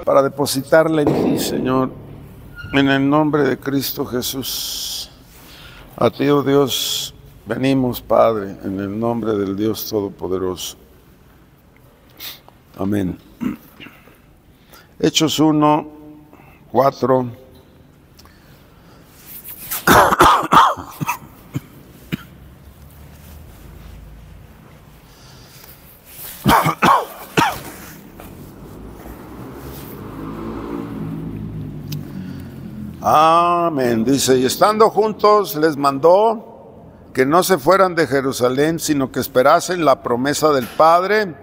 para depositarla en ti, Señor, en el nombre de Cristo Jesús. A ti, oh Dios, venimos, Padre, en el nombre del Dios Todopoderoso. Amén. Hechos 1, 4. Amén. Dice, y estando juntos les mandó que no se fueran de Jerusalén, sino que esperasen la promesa del Padre,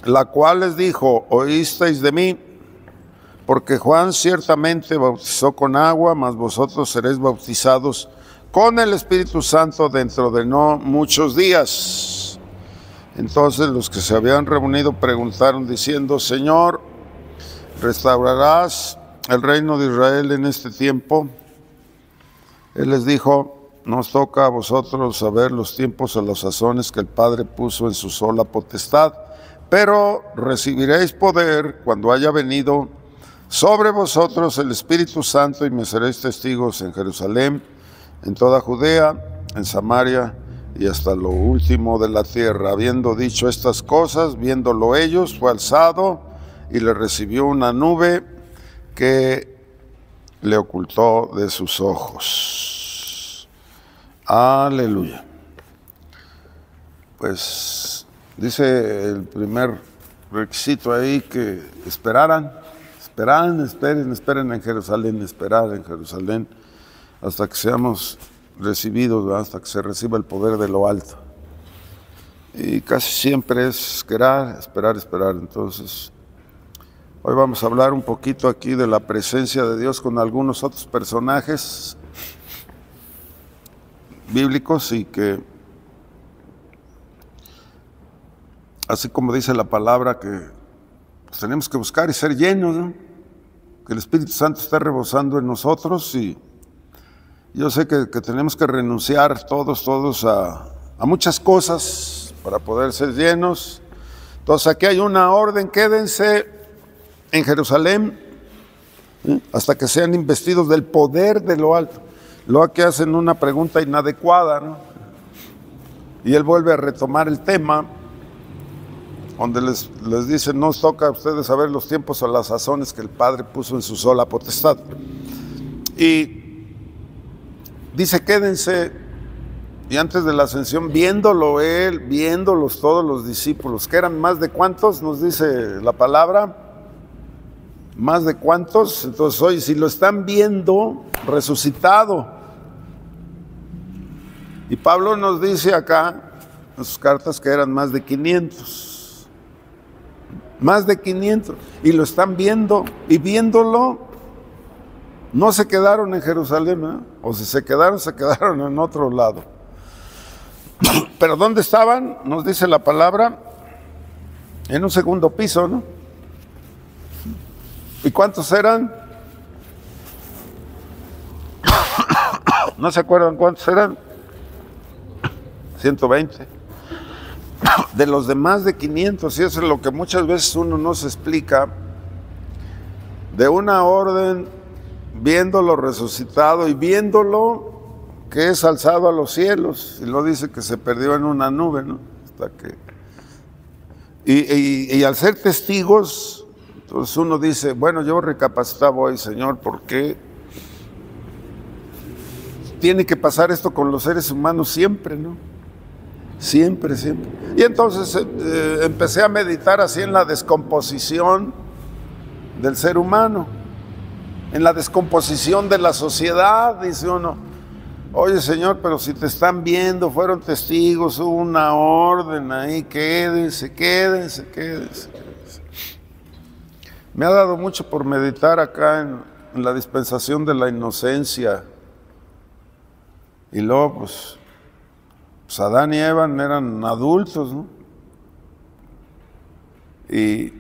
la cual les dijo, oísteis de mí, porque Juan ciertamente bautizó con agua, mas vosotros seréis bautizados con el Espíritu Santo dentro de no muchos días. Entonces los que se habían reunido preguntaron diciendo, Señor, ¿restaurarás el reino de Israel en este tiempo? Él les dijo, nos toca a vosotros saber los tiempos o las sazones que el Padre puso en su sola potestad, pero recibiréis poder cuando haya venido sobre vosotros el Espíritu Santo y me seréis testigos en Jerusalén, en toda Judea, en Samaria y hasta lo último de la tierra. Habiendo dicho estas cosas, viéndolo ellos, fue alzado y le recibió una nube que le ocultó de sus ojos. Aleluya. Pues dice el primer requisito ahí que esperen en Jerusalén, esperar en Jerusalén hasta que seamos recibidos, ¿verdad? Hasta que se reciba el poder de lo alto. Y casi siempre es esperar. Entonces, hoy vamos a hablar un poquito aquí de la presencia de Dios con algunos otros personajes bíblicos y que, así como dice la palabra, que pues, tenemos que buscar y ser llenos, ¿no? Que el Espíritu Santo esté rebosando en nosotros y yo sé que tenemos que renunciar todos a muchas cosas para poder ser llenos. Entonces aquí hay una orden, quédense en Jerusalén hasta que sean investidos del poder de lo alto. Luego que hacen una pregunta inadecuada, ¿no? Y él vuelve a retomar el tema donde les dice, no os toca a ustedes saber los tiempos o las sazones que el Padre puso en su sola potestad. Y dice, quédense, y antes de la ascensión, viéndolo él, viéndolos todos los discípulos, que eran más de cuántos, nos dice la palabra, más de cuántos. Entonces, oye, si lo están viendo resucitado, y Pablo nos dice acá en sus cartas que eran más de 500, y lo están viendo, y viéndolo, no se quedaron en Jerusalén, ¿eh? O si se quedaron en otro lado. Pero ¿dónde estaban? Nos dice la palabra, en un segundo piso, ¿no? ¿Y cuántos eran? ¿No se acuerdan cuántos eran? 120. De los demás de 500, y eso es lo que muchas veces uno no se explica, de una orden, viéndolo resucitado y viéndolo que es alzado a los cielos, y lo dice que se perdió en una nube, ¿no? Hasta que y al ser testigos, entonces uno dice, bueno, yo recapacitaba hoy, Señor, ¿por qué tiene que pasar esto con los seres humanos siempre, no? Siempre. Y entonces empecé a meditar así en la descomposición del ser humano, en la descomposición de la sociedad. Dice uno, oye, Señor, pero si te están viendo, fueron testigos, hubo una orden ahí, quédense. Me ha dado mucho por meditar acá en la dispensación de la inocencia. Y luego, pues Adán y Eva eran adultos, ¿no? Y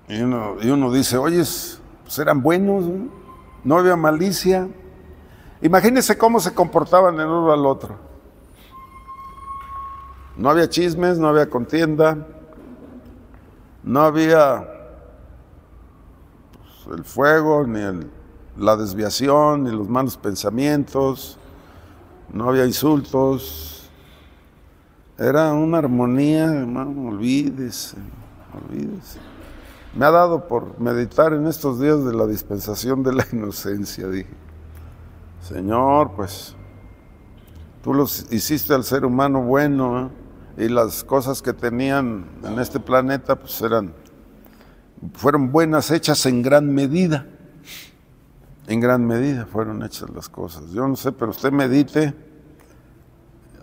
uno dice, oye, pues eran buenos, ¿no? No había malicia. Imagínense cómo se comportaban el uno al otro. No había chismes, no había contienda, no había el fuego, ni la desviación, ni los malos pensamientos, no había insultos. Era una armonía, hermano, olvídese. Me ha dado por meditar en estos días de la dispensación de la inocencia. Dije, Señor, pues tú los hiciste al ser humano bueno, y las cosas que tenían en este planeta pues fueron buenas, hechas en gran medida. En gran medida fueron hechas las cosas. Yo no sé, pero usted medite,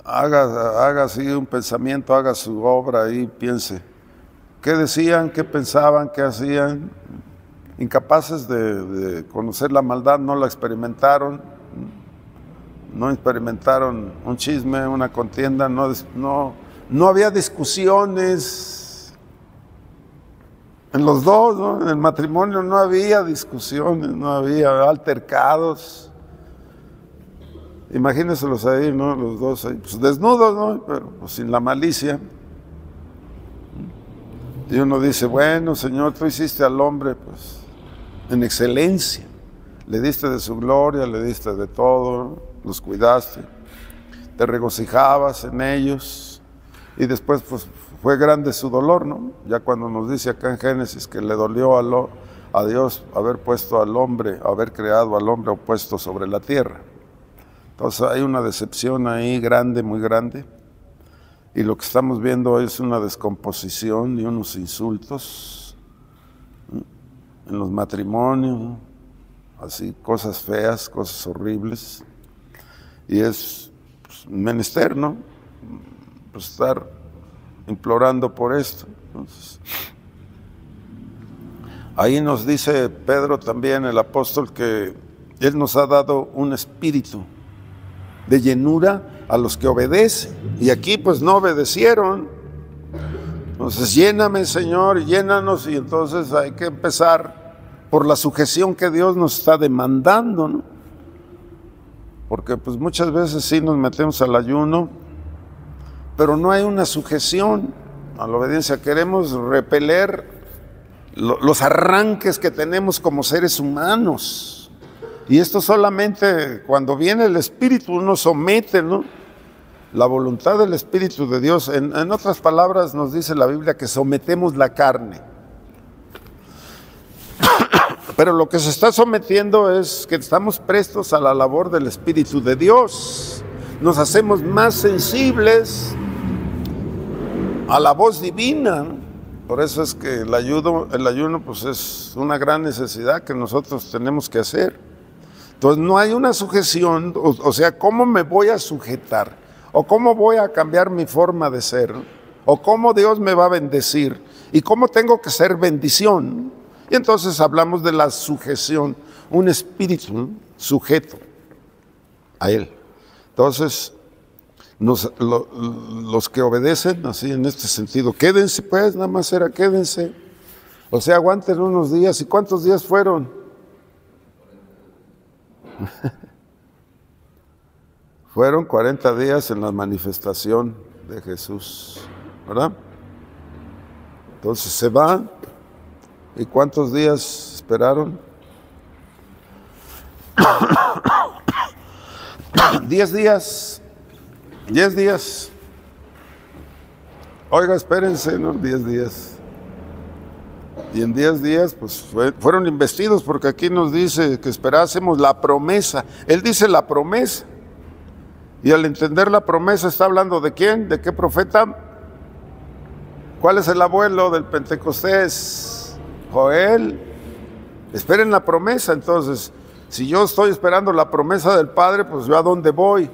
haga así un pensamiento, haga su obra ahí, piense. ¿Qué decían? ¿Qué pensaban? ¿Qué hacían? Incapaces de conocer la maldad, no la experimentaron. No experimentaron un chisme, una contienda, no había discusiones. En los dos, ¿no? En el matrimonio no había discusiones, no había altercados. Imagínenselos ahí, ¿no? Los dos ahí, pues desnudos, ¿no? Pero pues sin la malicia. Y uno dice, bueno, Señor, tú hiciste al hombre pues en excelencia. Le diste de su gloria, le diste de todo, ¿no? Los cuidaste, te regocijabas en ellos. Y después pues fue grande su dolor, ¿no? Ya cuando nos dice acá en Génesis que le dolió a Dios haber puesto al hombre, haber creado al hombre opuesto sobre la tierra. Entonces hay una decepción ahí grande, muy grande. Y lo que estamos viendo es una descomposición y unos insultos, ¿no? En los matrimonios, ¿no? Así, cosas feas, cosas horribles. Y es pues, menester, ¿no? Pues estar implorando por esto. Entonces, ahí nos dice Pedro también, el apóstol, que Él nos ha dado un espíritu de llenura a los que obedecen. Y aquí pues no obedecieron. Entonces, lléname, Señor, llénanos. Y entonces hay que empezar por la sujeción que Dios nos está demandando, ¿no? Porque pues muchas veces sí nos metemos al ayuno, pero no hay una sujeción a la obediencia. Queremos repeler los arranques que tenemos como seres humanos. Y esto solamente cuando viene el Espíritu uno somete, ¿no? La voluntad del Espíritu de Dios. En otras palabras nos dice la Biblia que sometemos la carne. Pero lo que se está sometiendo es que estamos prestos a la labor del Espíritu de Dios. Nos hacemos más sensibles a la voz divina. Por eso es que el ayuno pues es una gran necesidad que nosotros tenemos que hacer. Entonces no hay una sujeción, o sea, ¿cómo me voy a sujetar? ¿O cómo voy a cambiar mi forma de ser? ¿O cómo Dios me va a bendecir? ¿Y cómo tengo que ser bendición? Y entonces hablamos de la sujeción, un espíritu, ¿no? Sujeto a Él. Entonces, los que obedecen, así en este sentido, quédense pues, nada más era quédense. O sea, aguanten unos días. ¿Y cuántos días fueron? Fueron 40 días en la manifestación de Jesús, ¿verdad? Entonces se van. ¿Y cuántos días esperaron? 10 días. 10 días. Oiga, espérense, ¿no? 10 días. Y en 10 días, pues fueron investidos, porque aquí nos dice que esperásemos la promesa. Él dice la promesa. Y al entender la promesa, ¿está hablando de quién? ¿De qué profeta? ¿Cuál es el abuelo del Pentecostés? Joel. Esperen la promesa. Entonces, si yo estoy esperando la promesa del Padre, pues yo a dónde voy.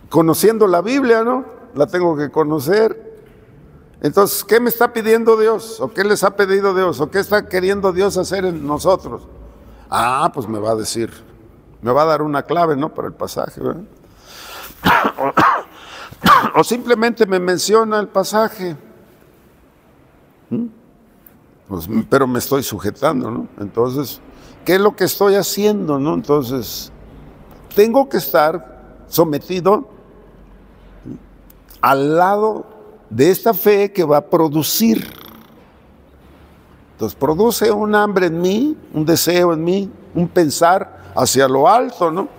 Conociendo la Biblia, ¿no? La tengo que conocer. Entonces, ¿qué me está pidiendo Dios? ¿O qué les ha pedido Dios? ¿O qué está queriendo Dios hacer en nosotros? Ah, pues me va a decir, me va a dar una clave, ¿no? Para el pasaje, ¿verdad? O simplemente me menciona el pasaje. Pues, pero me estoy sujetando, ¿no? Entonces, ¿qué es lo que estoy haciendo, no? Entonces, tengo que estar sometido al lado de esta fe que va a producir. Entonces produce un hambre en mí, un deseo en mí, un pensar hacia lo alto, ¿no?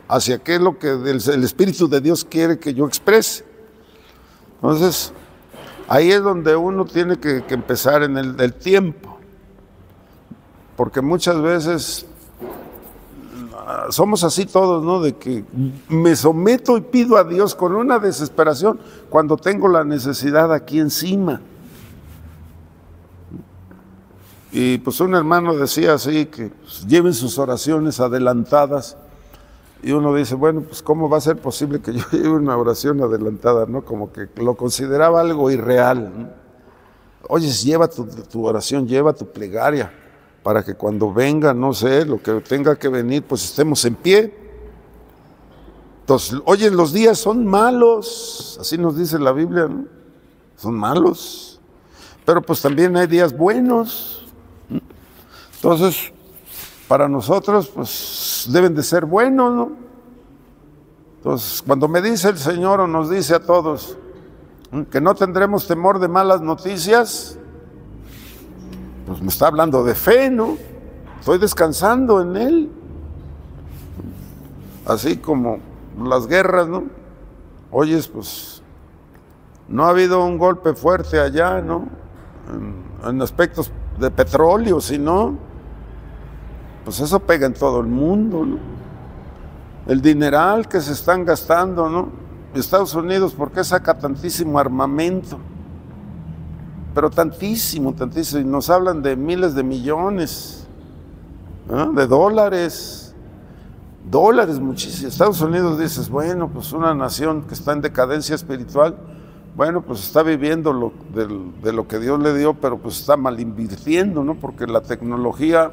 Hacia qué es lo que el Espíritu de Dios quiere que yo exprese. Entonces, ahí es donde uno tiene que empezar en el tiempo. Porque muchas veces somos así todos, ¿no? De que me someto y pido a Dios con una desesperación cuando tengo la necesidad aquí encima. Y pues un hermano decía así, que pues, lleven sus oraciones adelantadas. Y uno dice, bueno, pues ¿cómo va a ser posible que yo lleve una oración adelantada, ¿no? Como que lo consideraba algo irreal, ¿no? Oye, lleva tu oración, lleva tu plegaria, para que cuando venga, no sé, lo que tenga que venir, pues estemos en pie. Entonces, oye, los días son malos, así nos dice la Biblia, ¿no? Son malos, pero pues también hay días buenos. Entonces, para nosotros, pues deben de ser buenos, ¿no? Entonces, cuando me dice el Señor o nos dice a todos que no tendremos temor de malas noticias, pues me está hablando de fe, ¿no? Estoy descansando en Él. Así como las guerras, ¿no? Oyes, pues no ha habido un golpe fuerte allá, ¿no? En aspectos de petróleo, sino, pues eso pega en todo el mundo, ¿no? El dineral que se están gastando, ¿no? Estados Unidos, ¿por qué saca tantísimo armamento? Pero tantísimo, tantísimo. Y nos hablan de miles de millones, ¿no? De dólares muchísimo. Estados Unidos, dices, bueno, pues una nación que está en decadencia espiritual, bueno, pues está viviendo de lo que Dios le dio, pero pues está mal invirtiendo, ¿no? Porque la tecnología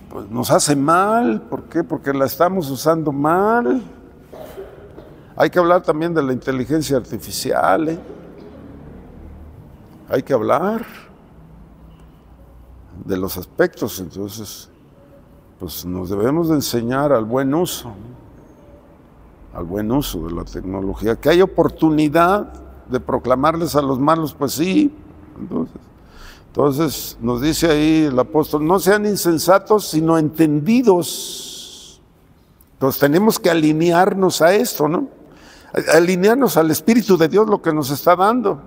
pues nos hace mal. ¿Por qué? Porque la estamos usando mal. Hay que hablar también de la inteligencia artificial, ¿eh? Hay que hablar de los aspectos. Entonces, pues nos debemos de enseñar al buen uso, ¿no? Al buen uso de la tecnología. Que hay oportunidad de proclamarles a los malos, pues sí. Entonces nos dice ahí el apóstol, no sean insensatos, sino entendidos. Entonces tenemos que alinearnos a esto, ¿no? Alinearnos al Espíritu de Dios, lo que nos está dando.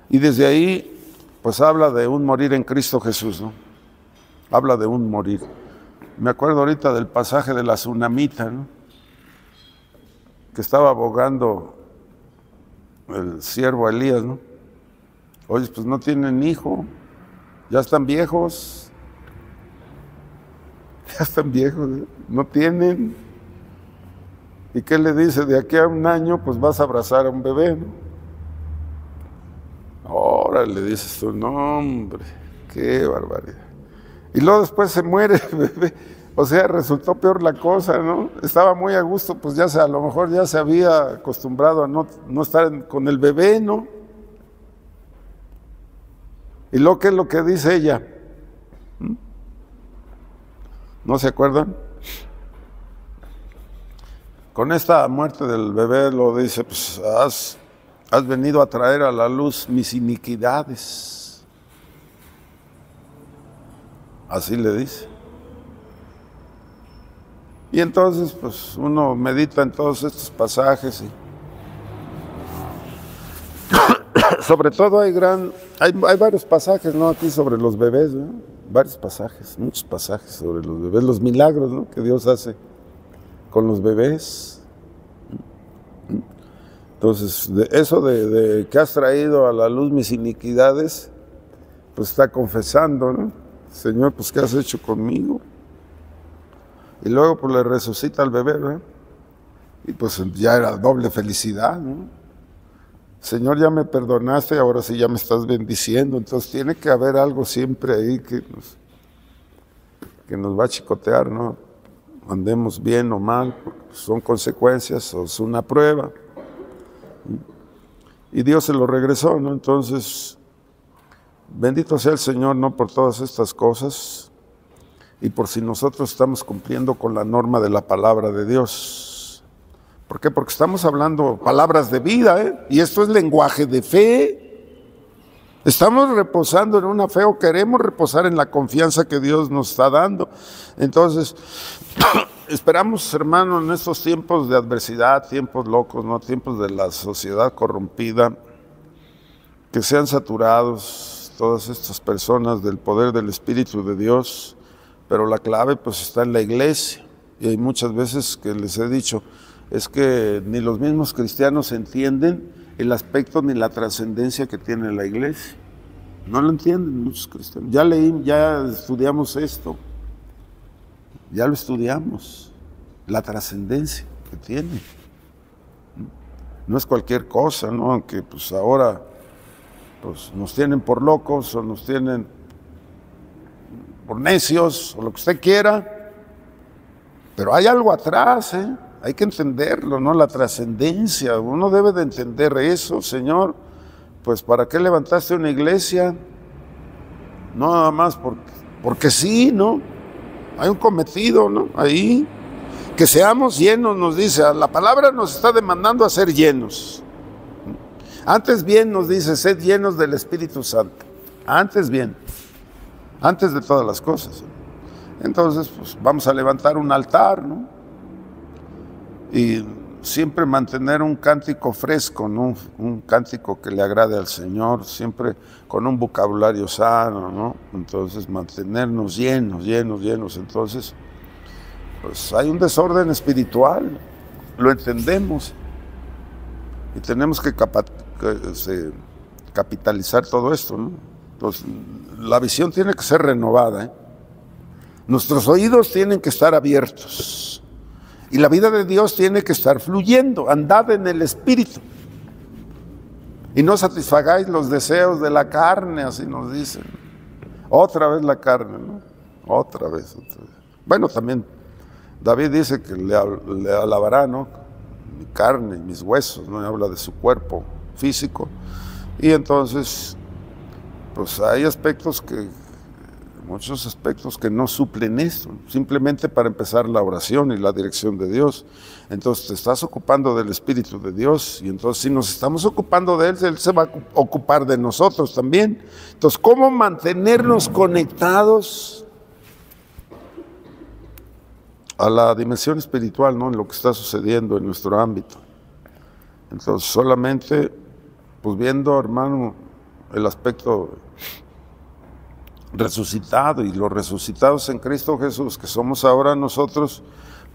Y desde ahí, pues habla de un morir en Cristo Jesús, ¿no? Habla de un morir. Me acuerdo ahorita del pasaje de la tsunamita, ¿no? Que estaba abogando el siervo Elías, ¿no? Oye, pues no tienen hijo, ya están viejos, ¿eh? No tienen. ¿Y qué le dice? De aquí a un año, pues vas a abrazar a un bebé, ¿no? Ahora le dices tú, no, hombre, qué barbaridad. Y luego después se muere el bebé. O sea, resultó peor la cosa, ¿no? Estaba muy a gusto, pues a lo mejor ya se había acostumbrado a no estar con el bebé, ¿no? ¿Y lo que es lo que dice ella? ¿No se acuerdan? Con esta muerte del bebé lo dice, pues has venido a traer a la luz mis iniquidades. Así le dice. Y entonces, pues uno medita en todos estos pasajes y sobre todo hay varios pasajes, ¿no? Aquí sobre los bebés, ¿no? Varios pasajes, muchos pasajes sobre los bebés, los milagros, ¿no? Que Dios hace con los bebés. Entonces, eso de que has traído a la luz mis iniquidades, pues está confesando, ¿no? Señor, pues ¿qué has hecho conmigo? Y luego pues le resucita al bebé, ¿no? Y pues ya era doble felicidad, ¿no? Señor, ya me perdonaste, ahora sí ya me estás bendiciendo. Entonces tiene que haber algo siempre ahí que nos va a chicotear, ¿no? Andemos bien o mal, porque son consecuencias o es una prueba. Y Dios se lo regresó, ¿no? Entonces, bendito sea el Señor, ¿no? Por todas estas cosas y por si nosotros estamos cumpliendo con la norma de la palabra de Dios. ¿Por qué? Porque estamos hablando palabras de vida, ¿eh? Y esto es lenguaje de fe. Estamos reposando en una fe o queremos reposar en la confianza que Dios nos está dando. Entonces, esperamos, hermano, en estos tiempos de adversidad, tiempos locos, ¿no? Tiempos de la sociedad corrompida, que sean saturados todas estas personas del poder del Espíritu de Dios, pero la clave pues está en la iglesia. Y hay muchas veces que les he dicho, es que ni los mismos cristianos entienden el aspecto ni la trascendencia que tiene la iglesia. No lo entienden muchos cristianos. Ya estudiamos esto. Ya lo estudiamos. La trascendencia que tiene. No es cualquier cosa, ¿no? Aunque pues ahora pues, nos tienen por locos o nos tienen por necios o lo que usted quiera. Pero hay algo atrás, ¿eh? Hay que entenderlo, ¿no? La trascendencia, uno debe de entender eso, Señor. Pues ¿para qué levantaste una iglesia? No nada más porque sí, ¿no? Hay un cometido, ¿no? Ahí, que seamos llenos, nos dice, la palabra nos está demandando a ser llenos. Antes bien nos dice, sed llenos del Espíritu Santo. Antes bien, antes de todas las cosas. Entonces, pues vamos a levantar un altar, ¿no? Y siempre mantener un cántico fresco, ¿no? Un cántico que le agrade al Señor, siempre con un vocabulario sano, ¿no? Entonces mantenernos llenos. Entonces, pues hay un desorden espiritual, lo entendemos y tenemos que capitalizar todo esto, ¿no? Entonces, la visión tiene que ser renovada, ¿eh? Nuestros oídos tienen que estar abiertos. Y la vida de Dios tiene que estar fluyendo, andad en el Espíritu. Y no satisfagáis los deseos de la carne, así nos dicen. Otra vez la carne, ¿no? Otra vez. Bueno, también David dice que le alabará, ¿no? Mi carne y mis huesos, ¿no? Habla de su cuerpo físico. Y entonces, pues hay muchos aspectos que no suplen eso, simplemente para empezar la oración y la dirección de Dios. Entonces te estás ocupando del Espíritu de Dios y entonces si nos estamos ocupando de Él se va a ocupar de nosotros también. Entonces, ¿cómo mantenernos conectados a la dimensión espiritual, ¿no? En lo que está sucediendo en nuestro ámbito? Entonces, solamente, pues viendo, hermano, el aspecto resucitado y los resucitados en Cristo Jesús, que somos ahora nosotros,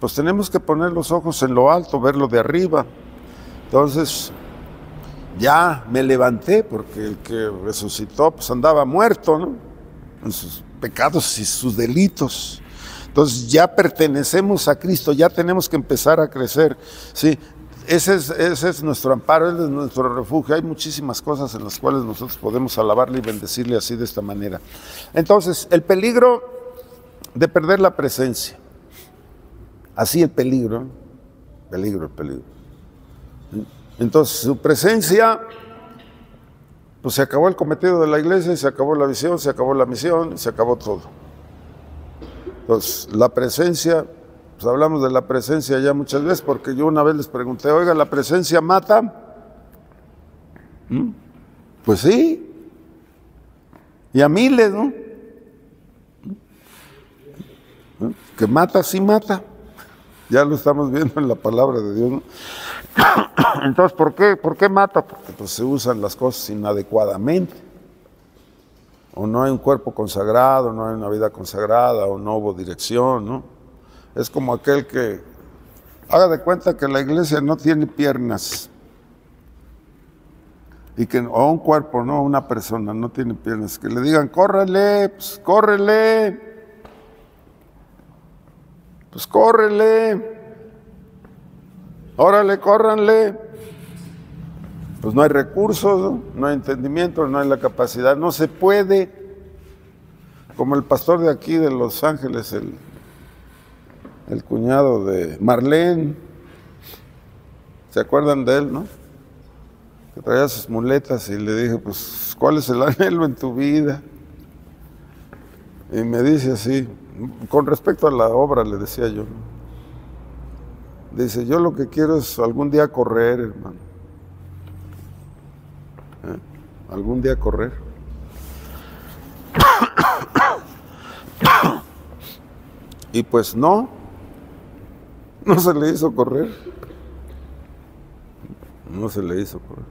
pues tenemos que poner los ojos en lo alto, verlo de arriba. Entonces, ya me levanté, porque el que resucitó, pues andaba muerto, ¿no? En sus pecados y sus delitos. Entonces, ya pertenecemos a Cristo, ya tenemos que empezar a crecer, ¿sí? Ese es nuestro amparo, Él es nuestro refugio. Hay muchísimas cosas en las cuales nosotros podemos alabarle y bendecirle así de esta manera. Entonces, el peligro de perder la presencia. Así el peligro. Peligro. Entonces, su presencia, pues se acabó el cometido de la iglesia, se acabó la visión, se acabó la misión, se acabó todo. Entonces, la presencia... Pues hablamos de la presencia ya muchas veces, porque yo una vez les pregunté, oiga, ¿la presencia mata? Pues sí, y a miles, ¿no? Que mata, sí mata. Ya lo estamos viendo en la palabra de Dios, ¿no? Entonces, ¿por qué mata? Porque pues, se usan las cosas inadecuadamente. O no hay un cuerpo consagrado, no hay una vida consagrada, o no hubo dirección, ¿no? Es como aquel que haga de cuenta que la iglesia no tiene piernas o un cuerpo, no, una persona no tiene piernas, que le digan, córrele, pues córrele, órale, córranle. Pues no hay recursos, no hay entendimiento, no hay la capacidad, no se puede. Como el pastor de aquí de Los Ángeles, el cuñado de Marlene, ¿se acuerdan de él, no? Que traía sus muletas y le dije, pues, ¿cuál es el anhelo en tu vida? Y me dice así, con respecto a la obra, le decía yo, dice, yo lo que quiero es algún día correr, hermano. Algún día correr. Y pues no se le hizo correr. No se le hizo correr.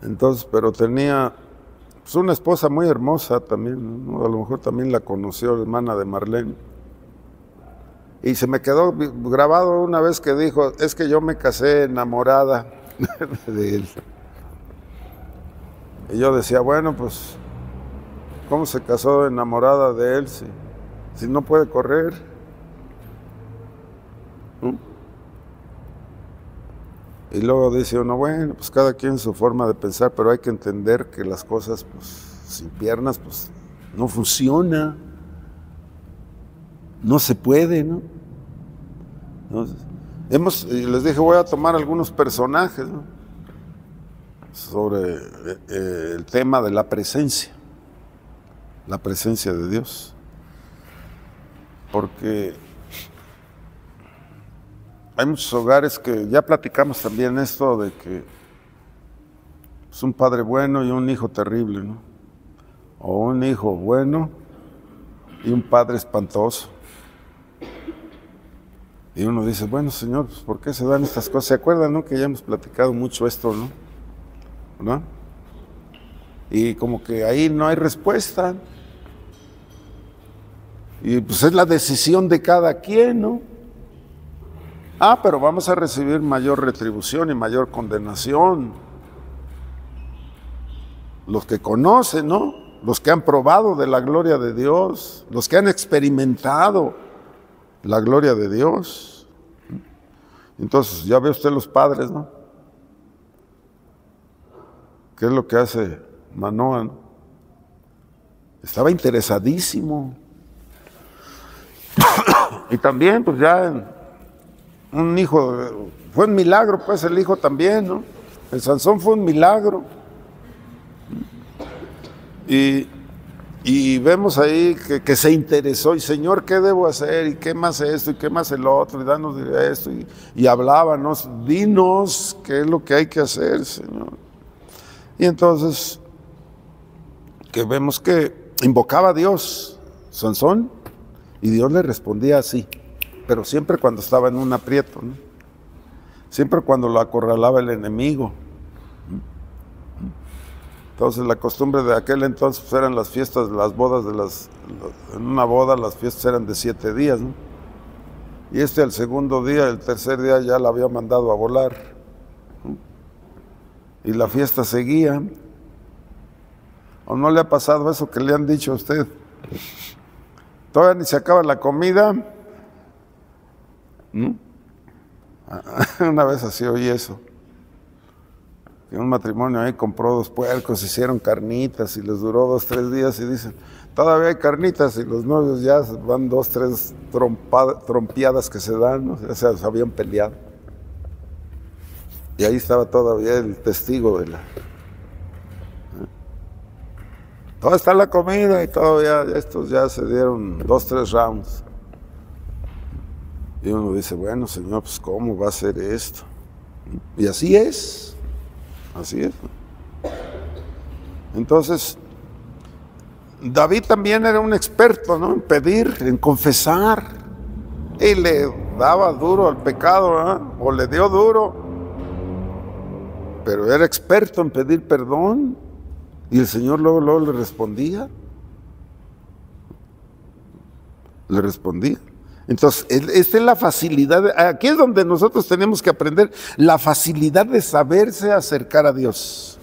Entonces, pero tenía pues, una esposa muy hermosa también, ¿no? A lo mejor también la conoció, la hermana de Marlene. Y se me quedó grabado una vez que dijo, es que yo me casé enamorada de él. Y yo decía, bueno, pues, ¿cómo se casó enamorada de él si no puede correr? ¿No? Y luego dice uno, bueno, pues cada quien su forma de pensar, pero hay que entender que las cosas, pues, sin piernas, pues, no funciona. No se puede, ¿no? Entonces, les dije, voy a tomar algunos personajes, ¿no? Sobre el tema de la presencia de Dios. Porque hay muchos hogares que ya platicamos también esto de que es un padre bueno y un hijo terrible, ¿no? O un hijo bueno y un padre espantoso. Y uno dice, bueno, Señor, pues, ¿por qué se dan estas cosas? ¿Se acuerdan, no? Que ya hemos platicado mucho esto, ¿no? ¿No? Y como que ahí no hay respuesta. Y pues es la decisión de cada quien, ¿no? Ah, pero vamos a recibir mayor retribución y mayor condenación. Los que conocen, ¿no? Los que han probado de la gloria de Dios, los que han experimentado la gloria de Dios. Entonces, ya ve usted los padres, ¿no? ¿Qué es lo que hace Manoah, ¿no? Estaba interesadísimo. Y también, pues ya un hijo, fue un milagro, pues el hijo también, ¿no? El Sansón fue un milagro. Y vemos ahí que se interesó, y Señor, ¿qué debo hacer? ¿Y qué más esto? ¿Y qué más el otro? Y danos esto. Y hablábamos, dinos qué es lo que hay que hacer, Señor. Y entonces, que vemos que invocaba a Dios, Sansón, y Dios le respondía así, pero siempre cuando estaba en un aprieto, ¿no? Siempre cuando lo acorralaba el enemigo. Entonces la costumbre de aquel entonces pues, eran las fiestas, las bodas en una boda las fiestas eran de 7 días, ¿no? Y al segundo día, el tercer día ya la había mandado a volar, ¿no? Y la fiesta seguía. ¿O no le ha pasado eso que le han dicho a usted? Todavía ni se acaba la comida, ¿no? Una vez así oí eso. En un matrimonio ahí compró 2 puercos, hicieron carnitas y les duró 2, 3 días y dicen, todavía hay carnitas, y los novios ya van 2, 3 trompeadas que se dan, ¿no? O sea, se habían peleado. Y ahí estaba todavía el testigo de Toda está la comida y todavía estos ya se dieron 2, 3 rounds. Y uno dice, bueno, Señor, pues ¿cómo va a ser esto? Y así es. Así es. Entonces, David también era un experto, ¿no? En pedir, en confesar. Y le daba duro al pecado, ¿eh? O le dio duro. Pero era experto en pedir perdón. Y el Señor luego le respondía. Le respondía. Entonces, esta es la facilidad, aquí es donde nosotros tenemos que aprender la facilidad de saberse acercar a Dios.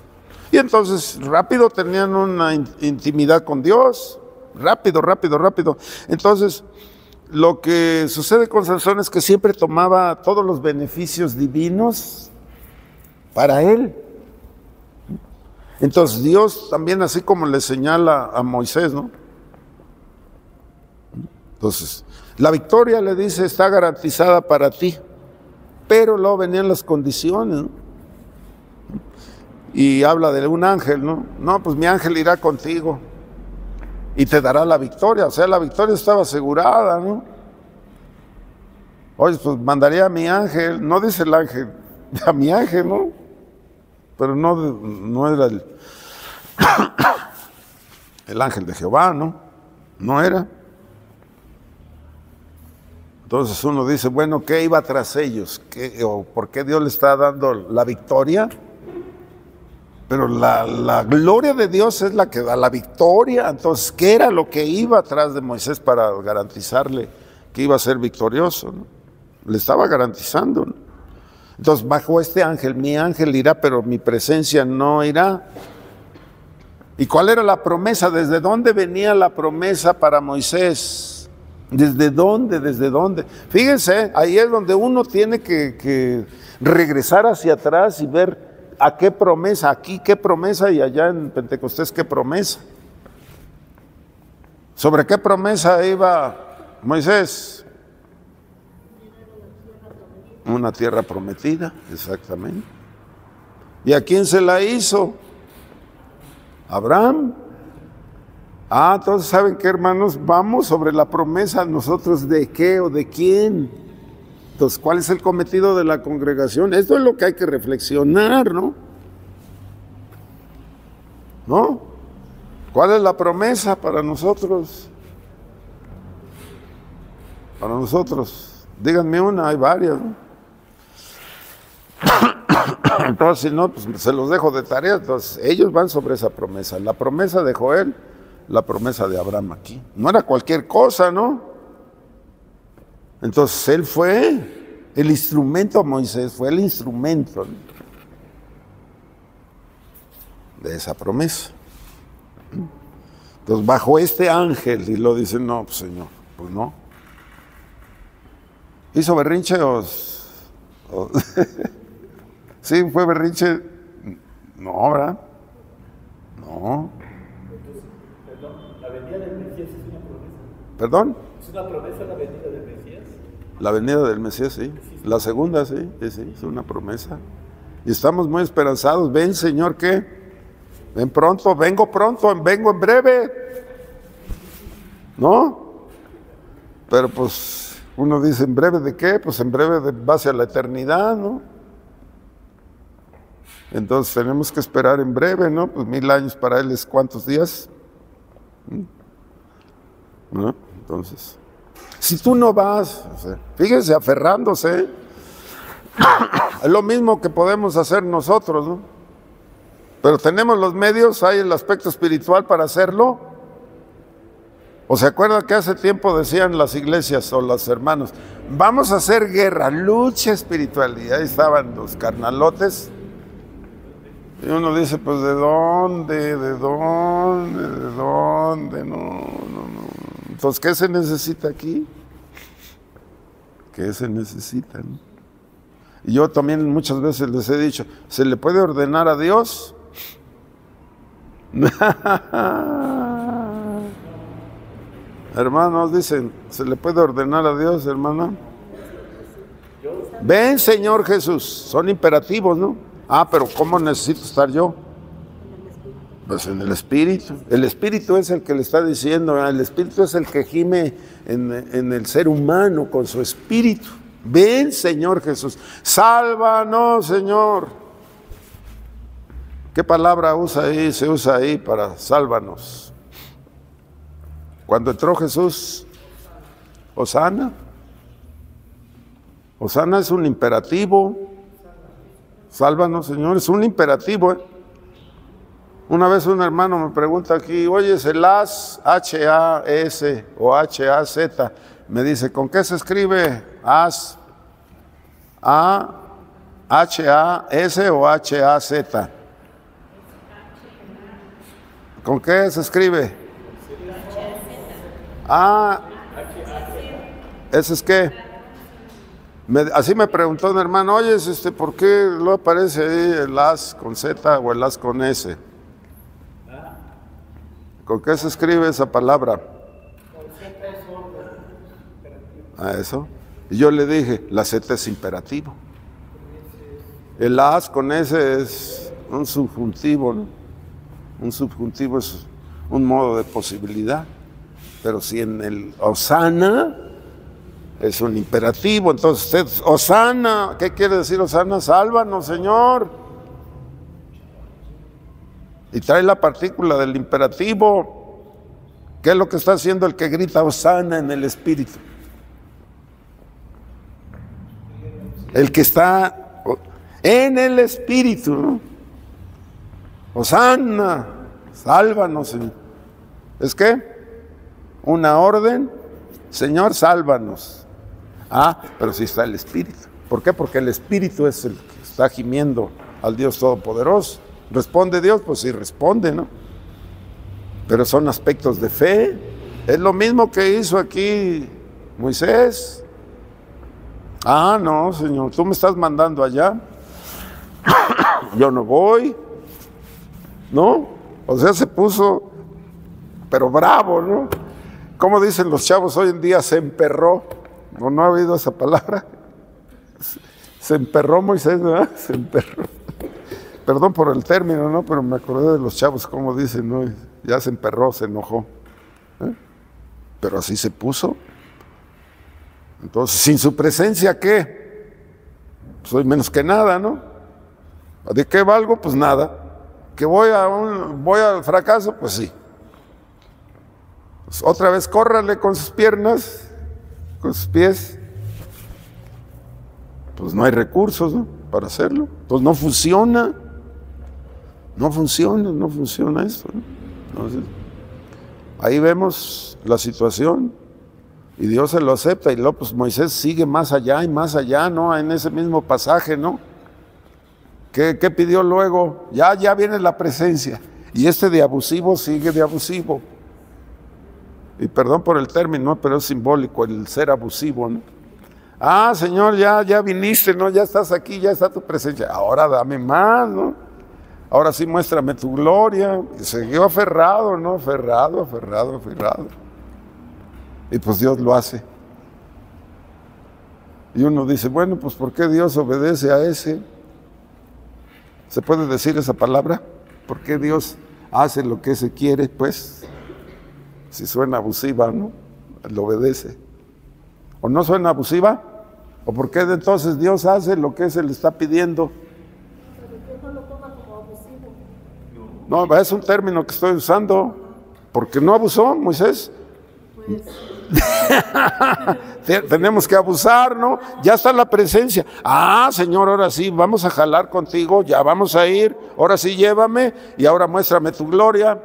Y entonces, rápido tenían una intimidad con Dios, rápido. Entonces, lo que sucede con Sansón es que siempre tomaba todos los beneficios divinos para él. Entonces, Dios también, así como le señala a Moisés, ¿no? Entonces, la victoria, le dice, está garantizada para ti, pero luego venían las condiciones, ¿no? Y habla de un ángel, ¿no? No, pues mi ángel irá contigo y te dará la victoria. O sea, la victoria estaba asegurada, ¿no? Oye, pues mandaría a mi ángel, no dice el ángel, a mi ángel, ¿no? Pero no era el ángel de Jehová, ¿no? No era. Entonces uno dice, bueno, ¿qué iba tras ellos? ¿O por qué Dios le está dando la victoria? Pero la gloria de Dios es la que da la victoria. Entonces, ¿qué era lo que iba atrás de Moisés para garantizarle que iba a ser victorioso, ¿no? Le estaba garantizando, ¿no? Entonces, bajo este ángel, mi ángel irá, pero mi presencia no irá. ¿Y cuál era la promesa? ¿Desde dónde venía la promesa para Moisés? ¿Desde dónde? ¿Desde dónde? Fíjense, ahí es donde uno tiene que regresar hacia atrás y ver a qué promesa, aquí qué promesa y allá en Pentecostés qué promesa. ¿Sobre qué promesa iba Moisés? Una tierra prometida, exactamente. ¿Y a quién se la hizo? Abraham. Ah, entonces, ¿saben qué, hermanos? Vamos sobre la promesa, nosotros de qué o de quién. Entonces, ¿cuál es el cometido de la congregación? Esto es lo que hay que reflexionar, ¿no? ¿No? ¿Cuál es la promesa para nosotros? Para nosotros. Díganme una, hay varias, ¿no? Entonces, si no, pues se los dejo de tarea. Entonces, ellos van sobre esa promesa. La promesa de Joel, la promesa de Abraham aquí. No era cualquier cosa, ¿no? Entonces, él fue el instrumento, Moisés fue el instrumento, ¿no?, de esa promesa. Entonces, bajo este ángel, y lo dicen, no, pues Señor, pues no. ¿Hizo berrinche o sí, fue berrinche? No, ¿verdad? No. Perdón, la venida del Mesías es una promesa. ¿Perdón? ¿Es una promesa la venida del Mesías? La venida del Mesías, sí. La segunda, sí, es una promesa. Y estamos muy esperanzados. Ven, Señor, ¿qué? Ven pronto, vengo en breve. ¿No? Pero pues uno dice, ¿en breve de qué? Pues en breve de base a la eternidad, ¿no? Entonces tenemos que esperar en breve, ¿no? Pues 1000 años para él es ¿cuántos días? ¿No? Entonces, si tú no vas, o sea, fíjense, aferrándose, es lo mismo que podemos hacer nosotros, ¿no? Pero tenemos los medios, hay el aspecto espiritual para hacerlo. ¿O se acuerdan que hace tiempo decían las iglesias o los hermanos, vamos a hacer guerra, lucha espiritual? Y ahí estaban los carnalotes. Y uno dice, pues ¿de dónde? ¿De dónde? ¿De dónde? No. Entonces, ¿qué se necesita aquí? ¿Qué se necesita, no? Y yo también muchas veces les he dicho, ¿se le puede ordenar a Dios? Hermanos, dicen, ¿se le puede ordenar a Dios, hermana? Ven, Señor Jesús, son imperativos, ¿no? Ah, pero ¿cómo necesito estar yo? Pues en el Espíritu. El Espíritu es el que le está diciendo, el Espíritu es el que gime en el ser humano con su Espíritu. Ven, Señor Jesús, sálvanos, Señor. ¿Qué palabra se usa ahí para sálvanos? Cuando entró Jesús, Hosana. Hosana es un imperativo. Sálvanos, Señor, es un imperativo, ¿eh? Una vez un hermano me pregunta aquí, oye, es el H-A-S o H-A-Z. Me dice, ¿con qué se escribe as? ¿H-A-S o H-A-Z? ¿Con qué se escribe? ¿Ese es qué? Así me preguntó un hermano, oye, ¿por qué no aparece ahí el as con Z o el as con S? ¿Con qué se escribe esa palabra? ¿A eso? Y yo le dije, la Z es imperativo. El as con S es un subjuntivo, ¿no? Un subjuntivo es un modo de posibilidad. Pero si en el Hosana es un imperativo, entonces usted, Hosana, ¿qué quiere decir Hosana? Sálvanos, Señor. Y trae la partícula del imperativo. ¿Qué es lo que está haciendo el que grita Hosana en el Espíritu? El que está en el Espíritu, ¿no? Hosana, sálvanos, Señor. ¿Es qué? Una orden, Señor, sálvanos. Ah, pero sí está el Espíritu. ¿Por qué? Porque el Espíritu es el que está gimiendo al Dios Todopoderoso. ¿Responde Dios? Pues sí responde, ¿no? Pero son aspectos de fe. Es lo mismo que hizo aquí Moisés. Ah, no, Señor, tú me estás mandando allá. Yo no voy. ¿No? O sea, se puso, pero bravo, ¿no? Como dicen los chavos hoy en día, se emperró. ¿No ha oído esa palabra? Se emperró Moisés, ¿verdad? Se emperró. Perdón por el término, ¿no? Pero me acordé de los chavos, como dicen, ¿no? Ya se emperró, se enojó. Pero así se puso. Entonces, sin su presencia, ¿qué? Soy menos que nada, ¿no? ¿De qué valgo? Pues nada. ¿Que voy al fracaso? Pues sí. Pues otra vez córrale con sus piernas, con sus pies. Pues no hay recursos, ¿no? Para hacerlo. Entonces no funciona. No funciona esto, ¿no? Entonces, ahí vemos la situación y Dios se lo acepta y luego pues Moisés sigue más allá y más allá, ¿no? En ese mismo pasaje, ¿no? ¿Qué pidió luego? Ya viene la presencia y este de abusivo sigue de abusivo. Y perdón por el término, pero es simbólico el ser abusivo, ¿no? Ah, Señor, ya viniste, ¿no? Ya estás aquí, ya está tu presencia. Ahora dame más, ¿no? Ahora sí muéstrame tu gloria. Y siguió aferrado, ¿no? Aferrado. Y pues Dios lo hace. Y uno dice, bueno, pues ¿por qué Dios obedece a ese? ¿Se puede decir esa palabra? ¿Por qué Dios hace lo que ese quiere? Pues, si suena abusiva, ¿no? Él obedece. ¿O no suena abusiva? ¿O por qué entonces Dios hace lo que se le está pidiendo? No, es un término que estoy usando. ¿Por qué no abusó Moisés? Pues... Tenemos que abusar, ¿no? Ya está la presencia. Ah, Señor, ahora sí, vamos a jalar contigo, ya vamos a ir, ahora sí llévame y ahora muéstrame tu gloria.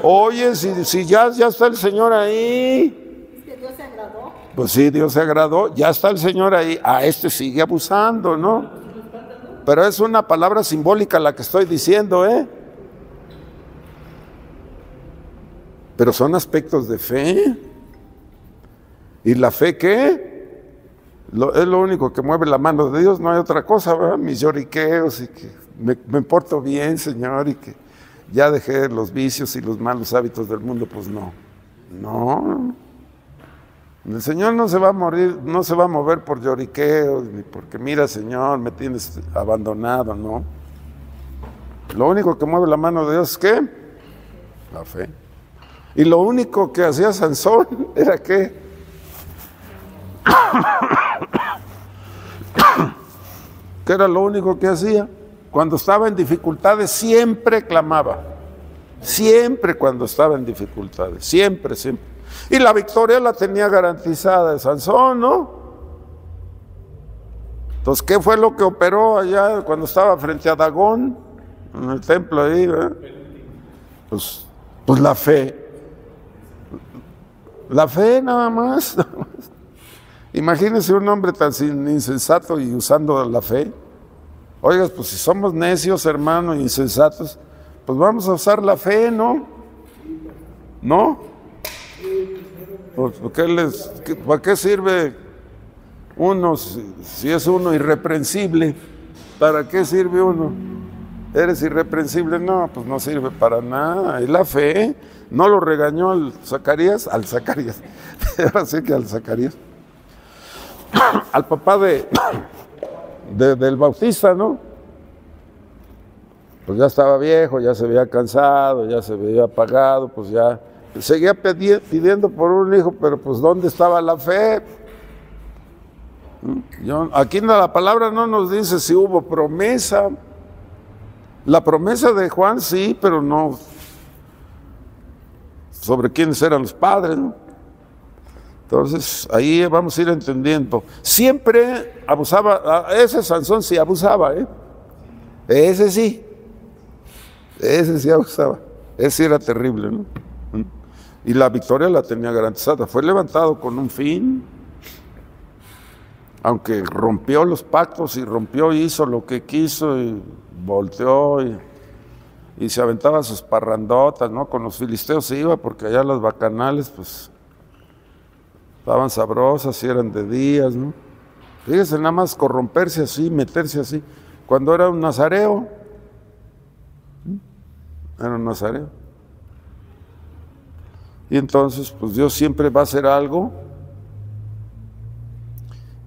Oye, si ya está el Señor ahí. ¿Es que Dios se agradó? Pues sí, Dios se agradó, ya está el Señor ahí. Ah, este sigue abusando, ¿no? Pero es una palabra simbólica la que estoy diciendo, ¿eh? Pero son aspectos de fe. ¿Y la fe qué? Es lo único que mueve la mano de Dios, no hay otra cosa, ¿verdad? Mis lloriqueos y que me porto bien, Señor, y que ya dejé los vicios y los malos hábitos del mundo, pues no. No. El Señor no se va a morir, no se va a mover por lloriqueos, ni porque mira, Señor, me tienes abandonado, no. Lo único que mueve la mano de Dios es ¿qué? La fe. Y lo único que hacía Sansón era ¿qué? ¿Qué era lo único que hacía? Cuando estaba en dificultades siempre clamaba. Siempre cuando estaba en dificultades. Siempre. Y la victoria la tenía garantizada de Sansón, ¿no? Entonces, ¿qué fue lo que operó allá cuando estaba frente a Dagón? En el templo ahí, ¿verdad? Pues la fe. La fe nada más. Imagínense un hombre tan insensato y usando la fe. Oigas, pues si somos necios, hermanos, insensatos, pues vamos a usar la fe, ¿no? ¿No? Pues, ¿para qué sirve uno si es uno irreprensible? ¿Para qué sirve uno? ¿Eres irreprensible? No, pues no sirve para nada. Y la fe, ¿no lo regañó al Zacarías? Ahora sí que al Zacarías. Al papá del Bautista, ¿no? Pues ya estaba viejo, ya se veía cansado, ya se veía apagado, pues ya seguía pidiendo por un hijo, pero pues ¿dónde estaba la fe? Aquí la palabra no nos dice si hubo promesa. La promesa de Juan sí, pero no. sobre quiénes eran los padres, ¿no? Entonces, ahí vamos a ir entendiendo. Siempre abusaba, ese Sansón sí abusaba, ¿eh? Ese sí abusaba. Ese sí era terrible, ¿no? Y la victoria la tenía garantizada. Fue levantado con un fin, aunque rompió los pactos y hizo lo que quiso y volteó y se aventaba sus parrandotas, ¿no? Con los filisteos se iba porque allá las bacanales, pues, estaban sabrosas y eran de días, ¿no? Fíjese, nada más corromperse así, meterse así. Cuando era un nazareo, era un nazareo. Y entonces, pues Dios siempre va a hacer algo.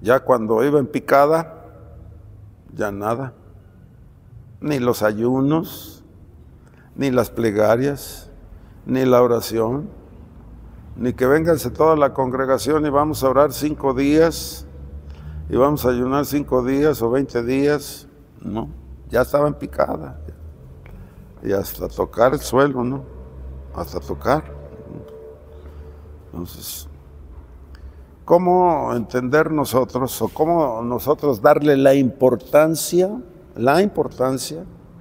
Ya cuando iba en picada, ya nada. Ni los ayunos, ni las plegarias, ni la oración, ni que vénganse toda la congregación y vamos a orar 5 días, y vamos a ayunar 5 días o 20 días. No, ya estaba en picada. Y hasta tocar el suelo, ¿no? Hasta tocar. Entonces, ¿cómo entender nosotros o cómo nosotros darle la importancia,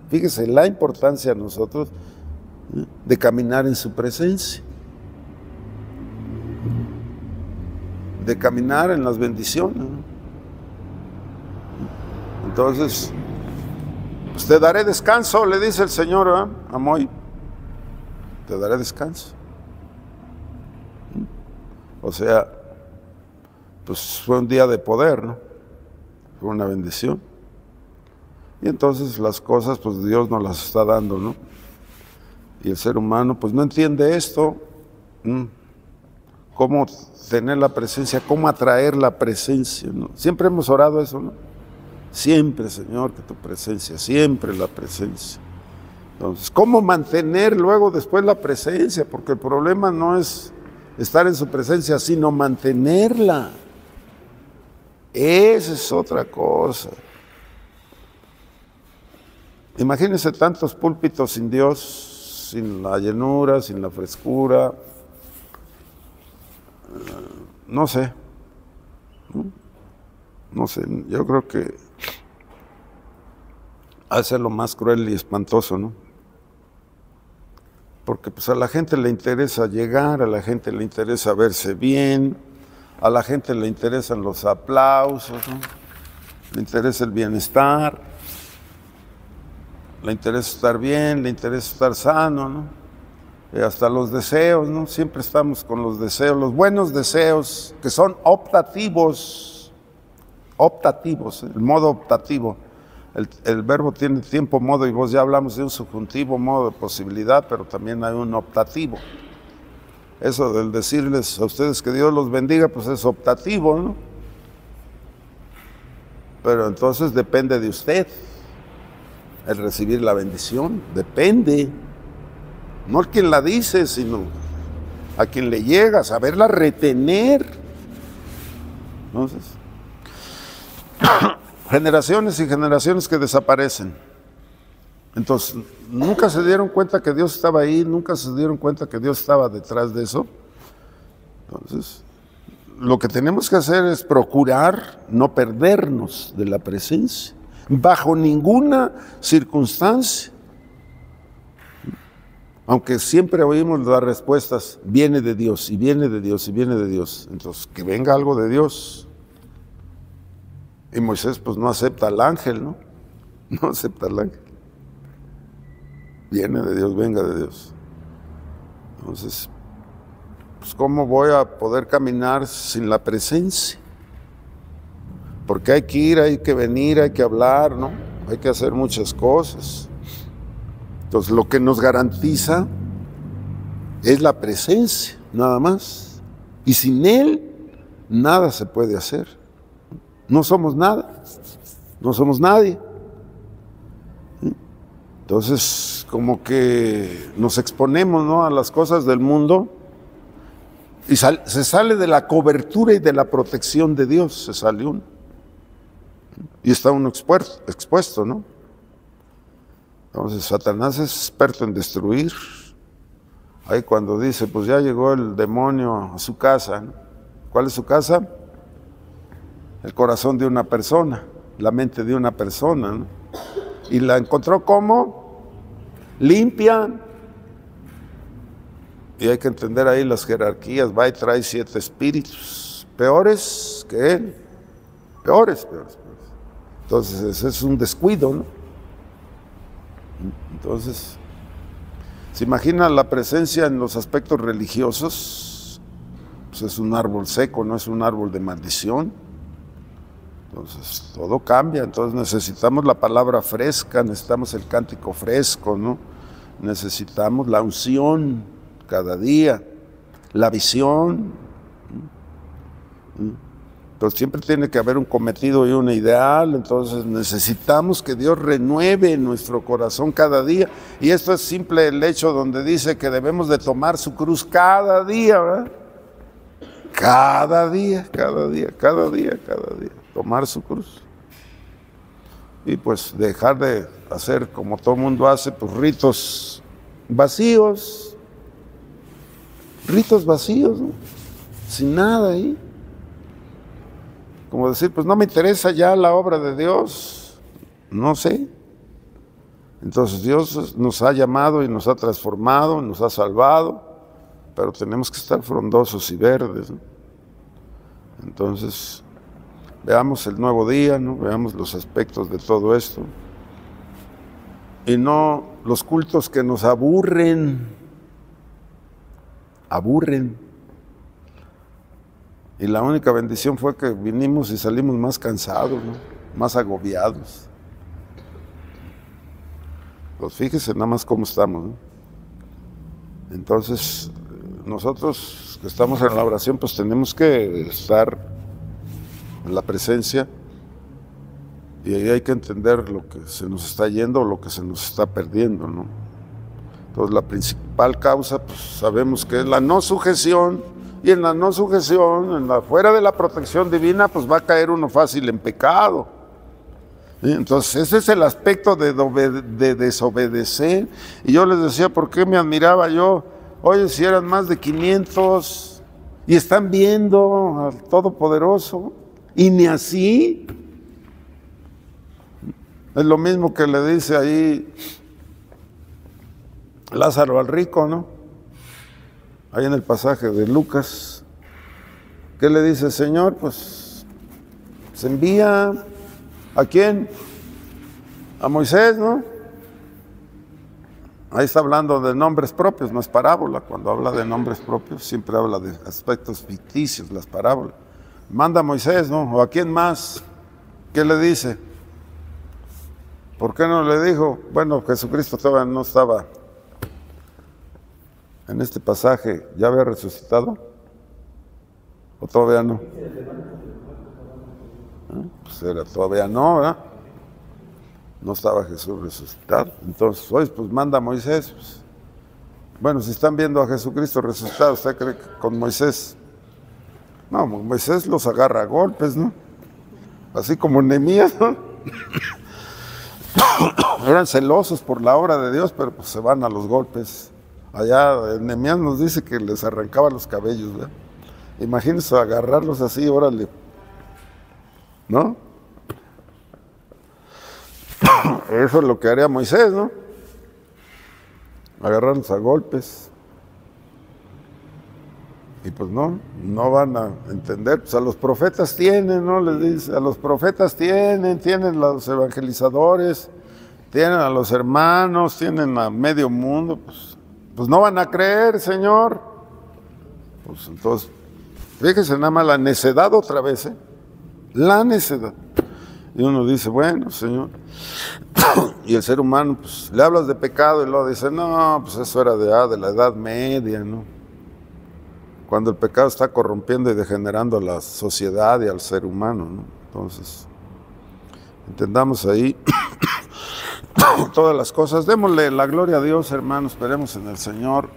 fíjese, la importancia a nosotros de caminar en su presencia, de caminar en las bendiciones, ¿no? Entonces, pues te daré descanso, le dice el Señor a Moy, te daré descanso. O sea, pues fue un día de poder, ¿no? Fue una bendición. Y entonces las cosas, pues Dios nos las está dando, ¿no? Y el ser humano, pues no entiende esto. Cómo tener la presencia, cómo atraer la presencia, ¿no? Siempre hemos orado eso, ¿no? Siempre, Señor, que tu presencia, siempre la presencia. Entonces, ¿cómo mantener luego después la presencia? Porque el problema no es estar en su presencia, sino mantenerla. Esa es otra cosa. Imagínense tantos púlpitos sin Dios, sin la llenura, sin la frescura. No sé. No sé, yo creo que hace lo más cruel y espantoso, ¿no? Porque pues a la gente le interesa llegar, a la gente le interesa verse bien, a la gente le interesan los aplausos, ¿no? Le interesa el bienestar, le interesa estar bien, le interesa estar sano, ¿no? Y hasta los deseos, ¿no? Siempre estamos con los deseos, los buenos deseos, que son optativos, el modo optativo. El verbo tiene tiempo, modo y voz. Ya hablamos de un subjuntivo, modo de posibilidad, pero también hay un optativo. Eso del decirles a ustedes que Dios los bendiga, pues es optativo, ¿no? Pero entonces depende de usted el recibir la bendición. Depende. No a quien la dice, sino a quien le llega, saberla retener. Entonces, generaciones y generaciones que desaparecen. Entonces, nunca se dieron cuenta que Dios estaba ahí, nunca se dieron cuenta que Dios estaba detrás de eso. Entonces, lo que tenemos que hacer es procurar no perdernos de la presencia, bajo ninguna circunstancia. Aunque siempre oímos las respuestas, viene de Dios, y viene de Dios, y viene de Dios. Entonces, que venga algo de Dios. Y Moisés pues no acepta al ángel, ¿no? No acepta al ángel. Viene de Dios, venga de Dios. Entonces, pues ¿cómo voy a poder caminar sin la presencia? Porque hay que ir, hay que venir, hay que hablar, ¿no? Hay que hacer muchas cosas. Entonces, lo que nos garantiza es la presencia, nada más. Y sin Él, nada se puede hacer. No somos nada, no somos nadie. Entonces, como que nos exponemos, ¿no?, a las cosas del mundo y se sale de la cobertura y de la protección de Dios, se sale uno. Y está uno expuesto, ¿no? Entonces, Satanás es experto en destruir Ahí cuando dice, pues ya llegó el demonio a su casa, ¿no? ¿Cuál es su casa? El corazón de una persona, la mente de una persona, ¿no? Y la encontró como limpia. Y hay que entender ahí las jerarquías. Va y trae 7 espíritus peores que él. Peores. Entonces ese es un descuido, ¿no? Entonces, ¿se imagina la presencia en los aspectos religiosos? Pues es un árbol seco, no es un árbol de maldición. Entonces, todo cambia. Entonces necesitamos la palabra fresca, necesitamos el cántico fresco, ¿no? Necesitamos la unción cada día, la visión. Entonces siempre tiene que haber un cometido y un ideal. Entonces necesitamos que Dios renueve nuestro corazón cada día. Y esto es simple el hecho donde dice que debemos de tomar su cruz cada día, ¿verdad? Cada día. Tomar su cruz. Y pues dejar de hacer como todo mundo hace, pues ritos vacíos, ¿no? Sin nada ahí. Como decir, pues no me interesa ya la obra de Dios, no sé. Entonces Dios nos ha llamado y nos ha transformado, nos ha salvado, pero tenemos que estar frondosos y verdes, ¿no? Entonces, veamos el nuevo día, ¿no? Veamos los aspectos de todo esto. Y no los cultos que nos aburren. Y la única bendición fue que vinimos y salimos más cansados, ¿no? Más agobiados. Pues fíjese nada más cómo estamos, ¿no? Entonces, nosotros que estamos en la oración, pues tenemos que estar en la presencia y ahí hay que entender lo que se nos está yendo o lo que se nos está perdiendo, ¿no? Entonces, la principal causa, pues sabemos que es la no sujeción. Y en la no sujeción, fuera de la protección divina, pues va a caer uno fácil en pecado. Entonces, ese es el aspecto de desobedecer. Y yo les decía, ¿por qué me admiraba yo? Oye, si eran más de 500 y están viendo al Todopoderoso, y ni así. Es lo mismo que le dice ahí Lázaro al rico, ¿no? Ahí en el pasaje de Lucas, ¿qué le dice el Señor? Pues se envía, ¿a quién? A Moisés, ¿no? Ahí está hablando de nombres propios, no es parábola. Cuando habla de nombres propios, siempre habla de aspectos ficticios, las parábolas. Manda a Moisés, ¿no? ¿O a quién más? ¿Qué le dice? ¿Por qué no le dijo? Bueno, Jesucristo todavía no estaba en este pasaje, ¿ya había resucitado? ¿O todavía no? Pues era todavía no, ¿verdad? No estaba Jesús resucitado. Entonces, hoy pues manda a Moisés. Pues. Bueno, si están viendo a Jesucristo resucitado, ¿usted cree que con Moisés? No, Moisés los agarra a golpes, ¿no? Así como Nehemías, ¿no? Eran celosos por la obra de Dios, pero pues se van a los golpes. Allá Nehemías nos dice que les arrancaba los cabellos, ¿verdad? Imagínense agarrarlos así, órale, ¿no? Eso es lo que haría Moisés, ¿no? Agarrarlos a golpes. Y pues no van a entender. Pues a los profetas tienen, ¿no? Les dice, a los profetas tienen los evangelizadores, tienen a los hermanos, tienen a medio mundo, pues no van a creer, Señor. Pues entonces, fíjese nada más la necedad otra vez, ¿eh? La necedad. Y uno dice, bueno, Señor. Y el ser humano, pues le hablas de pecado y luego dice, no, pues eso era de la Edad Media, ¿no? Cuando el pecado está corrompiendo y degenerando a la sociedad y al ser humano, ¿no? Entonces, entendamos ahí todas las cosas. Démosle la gloria a Dios, hermanos, esperemos en el Señor.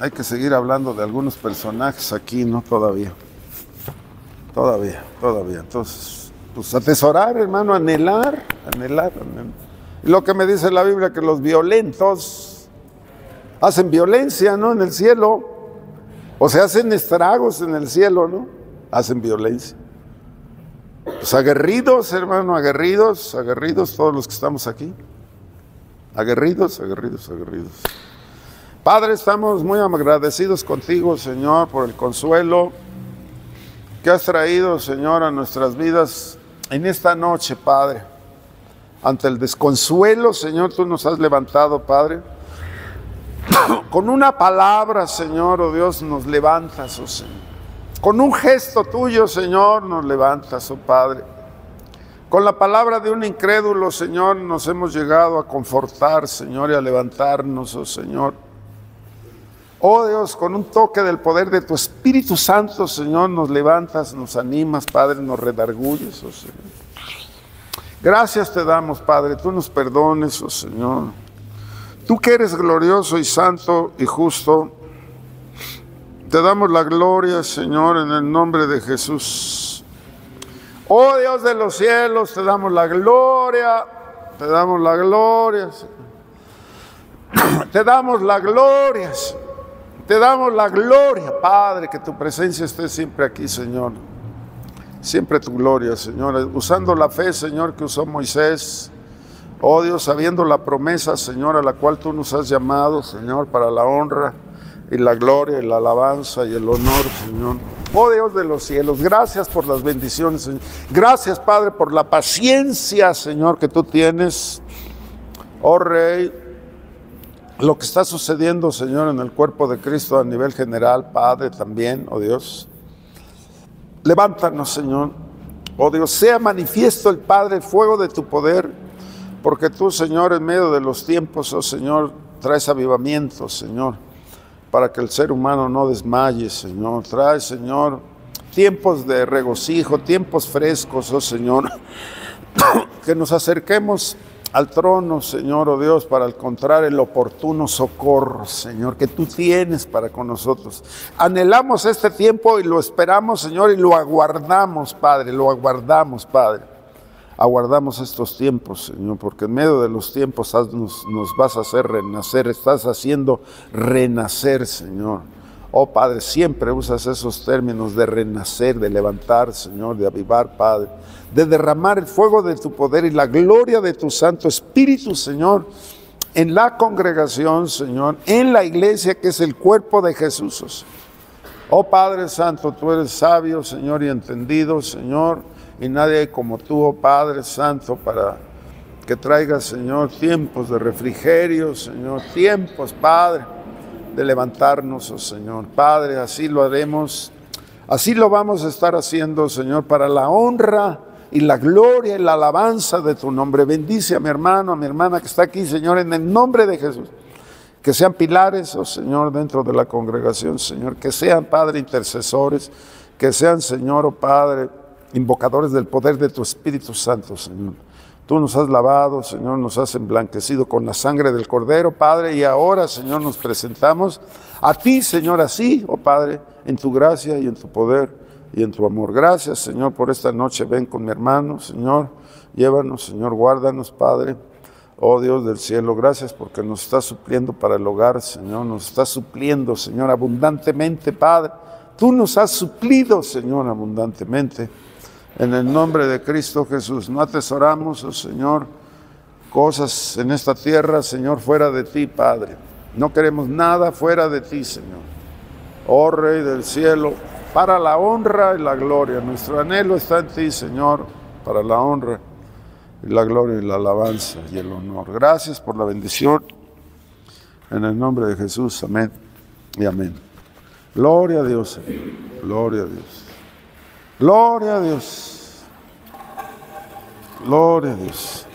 Hay que seguir hablando de algunos personajes aquí, ¿no? Todavía. Entonces, pues atesorar, hermano, anhelar. Y lo que me dice la Biblia, que los violentos hacen violencia, ¿no? En el cielo. O se hacen estragos en el cielo, ¿no? Hacen violencia. Pues aguerridos, hermano, aguerridos todos los que estamos aquí. Aguerridos. Padre, estamos muy agradecidos contigo, Señor, por el consuelo que has traído, Señor, a nuestras vidas en esta noche, Padre. Ante el desconsuelo, Señor, tú nos has levantado, Padre. Con una palabra, Señor, oh Dios, nos levantas, oh Señor. Con un gesto tuyo, Señor, nos levantas, oh Padre. Con la palabra de un incrédulo, Señor, nos hemos llegado a confortar, Señor, y a levantarnos, oh Señor. Oh Dios, con un toque del poder de tu Espíritu Santo, Señor, nos levantas, nos animas, Padre, nos redarguyes, oh Señor. Gracias te damos, Padre, tú nos perdones, oh Señor. Tú que eres glorioso y santo y justo, te damos la gloria, Señor, en el nombre de Jesús. Oh Dios de los cielos, te damos la gloria, Señor. Te damos la gloria, Señor. Te damos la gloria, Padre, que tu presencia esté siempre aquí, Señor. Siempre tu gloria, Señor. Usando la fe, Señor, que usó Moisés. Oh Dios, sabiendo la promesa, Señor, a la cual tú nos has llamado, Señor, para la honra y la gloria y la alabanza y el honor, Señor. Oh Dios de los cielos, gracias por las bendiciones, Señor. Gracias, Padre, por la paciencia, Señor, que tú tienes. Oh Rey, lo que está sucediendo, Señor, en el cuerpo de Cristo a nivel general, Padre, también, oh Dios. Levántanos, Señor. Oh Dios, sea manifiesto el Padre, el fuego de tu poder, porque tú, Señor, en medio de los tiempos, oh Señor, traes avivamiento, Señor, para que el ser humano no desmaye, Señor. Trae, Señor, tiempos de regocijo, tiempos frescos, oh Señor, que nos acerquemos al trono, Señor, oh Dios, para encontrar el oportuno socorro, Señor, que tú tienes para con nosotros. Anhelamos este tiempo y lo esperamos, Señor, y lo aguardamos, Padre, Aguardamos estos tiempos, Señor, porque en medio de los tiempos nos vas a hacer renacer, estás haciendo renacer, Señor. Oh, Padre, siempre usas esos términos de renacer, de levantar, Señor, de avivar, Padre, de derramar el fuego de tu poder y la gloria de tu Santo Espíritu, Señor, en la congregación, Señor, en la iglesia que es el cuerpo de Jesús. Oh, Padre Santo, tú eres sabio, Señor, y entendido, Señor, y nadie hay como tú, oh Padre Santo, para que traigas, Señor, tiempos de refrigerio, Señor, tiempos, Padre, de levantarnos, oh Señor. Padre, así lo haremos, así lo vamos a estar haciendo, Señor, para la honra y la gloria y la alabanza de tu nombre. Bendice a mi hermano, a mi hermana que está aquí, Señor, en el nombre de Jesús. Que sean pilares, oh Señor, dentro de la congregación, Señor. Que sean, Padre, intercesores. Que sean, Señor, oh Padre, invocadores del poder de tu Espíritu Santo, Señor. Tú nos has lavado, Señor, nos has emblanquecido con la sangre del Cordero, Padre, y ahora, Señor, nos presentamos a ti, Señor, así, oh Padre, en tu gracia y en tu poder y en tu amor. Gracias, Señor, por esta noche. Ven con mi hermano, Señor, llévanos, Señor, guárdanos, Padre. Oh Dios del cielo, gracias porque nos estás supliendo para el hogar, Señor, nos estás supliendo, Señor, abundantemente, Padre. Tú nos has suplido, Señor, abundantemente. En el nombre de Cristo Jesús, no atesoramos, oh Señor, cosas en esta tierra, Señor, fuera de ti, Padre. No queremos nada fuera de ti, Señor. Oh Rey del cielo, para la honra y la gloria. Nuestro anhelo está en ti, Señor, para la honra y la gloria y la alabanza y el honor. Gracias por la bendición. En el nombre de Jesús, amén y amén. Gloria a Dios, Señor. Gloria a Dios. Gloria a Dios. Gloria a Dios.